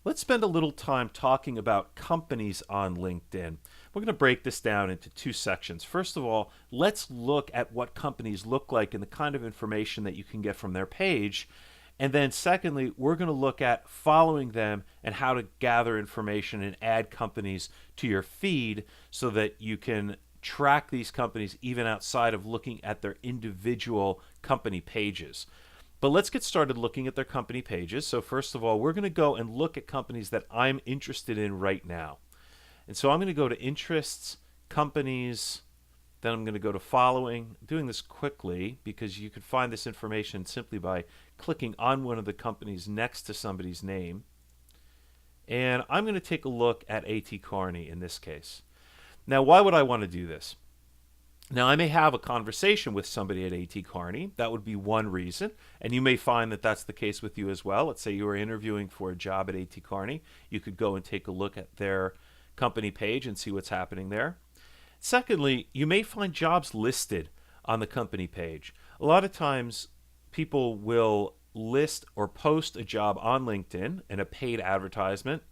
Let's spend a little time talking about companies on LinkedIn. We're going to break this down into two sections. First of all, let's look at what companies look like and the kind of information that you can get from their page. And then, secondly, we're going to look at following them and how to gather information and add companies to your feed so that you can track these companies even outside of looking at their individual company pages. But let's get started looking at their company pages. So first of all, we're going to go and look at companies that I'm interested in right now. And so I'm going to go to interests, companies, then I'm going to go to following. I'm doing this quickly because you could find this information simply by clicking on one of the companies next to somebody's name. And I'm going to take a look at A.T. Kearney in this case. Now, why would I want to do this? Now, I may have a conversation with somebody at A.T. Kearney. That would be one reason. And you may find that that's the case with you as well. Let's say you are interviewing for a job at A.T. Kearney. You could go and take a look at their company page and see what's happening there. Secondly, you may find jobs listed on the company page. A lot of times, people will list or post a job on LinkedIn in a paid advertisement,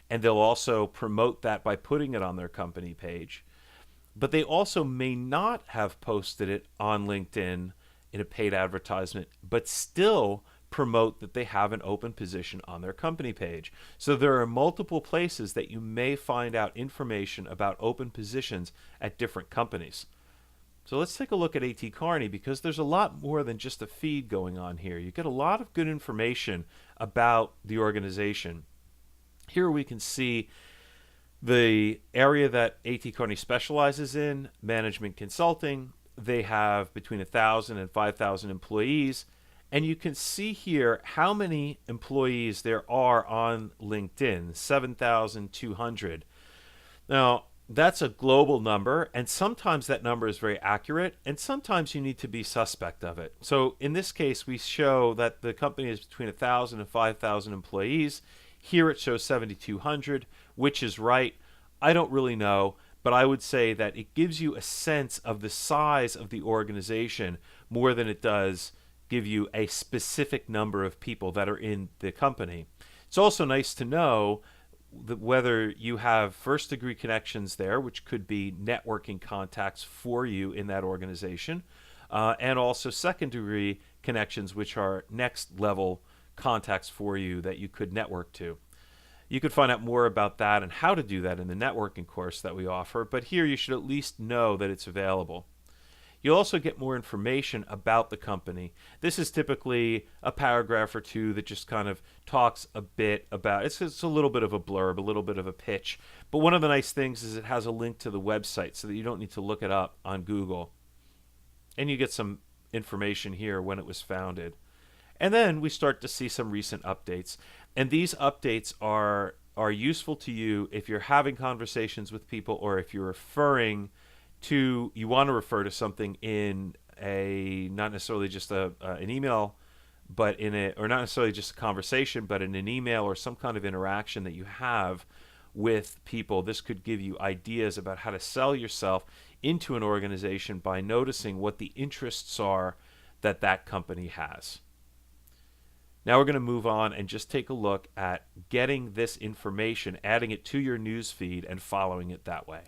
and they'll also promote that by putting it on their company page. But they also may not have posted it on LinkedIn in a paid advertisement, but still promote that they have an open position on their company page. So there are multiple places that you may find out information about open positions at different companies. So let's take a look at A.T. Kearney because there's a lot more than just a feed going on here. You get a lot of good information about the organization. Here we can see the area that A.T. Kearney specializes in, management consulting. They have between 1,000 and 5,000 employees. And you can see here how many employees there are on LinkedIn, 7,200. Now, that's a global number, and sometimes that number is very accurate, and sometimes you need to be suspect of it. So in this case, we show that the company is between 1,000 and 5,000 employees. Here it shows 7,200. Which is right? I don't really know, but I would say that it gives you a sense of the size of the organization more than it does give you a specific number of people that are in the company. It's also nice to know that whether you have first degree connections there, which could be networking contacts for you in that organization, and also second degree connections, which are next level contacts for you that you could network to. You could find out more about that and how to do that in the networking course that we offer, but here you should at least know that it's available. You'll also get more information about the company. This is typically a paragraph or two that just kind of talks a bit about it's a little bit of a blurb, a little bit of a pitch. But one of the nice things is it has a link to the website so that you don't need to look it up on Google. And you get some information here when it was founded. And then we start to see some recent updates. And these updates are useful to you if you're having conversations with people or if you're you want to refer to something in not necessarily just an email, but or not necessarily just a conversation, but in an email or some kind of interaction that you have with people. This could give you ideas about how to sell yourself into an organization by noticing what the interests are that that company has. Now we're going to move on and just take a look at getting this information, adding it to your news feed, and following it that way.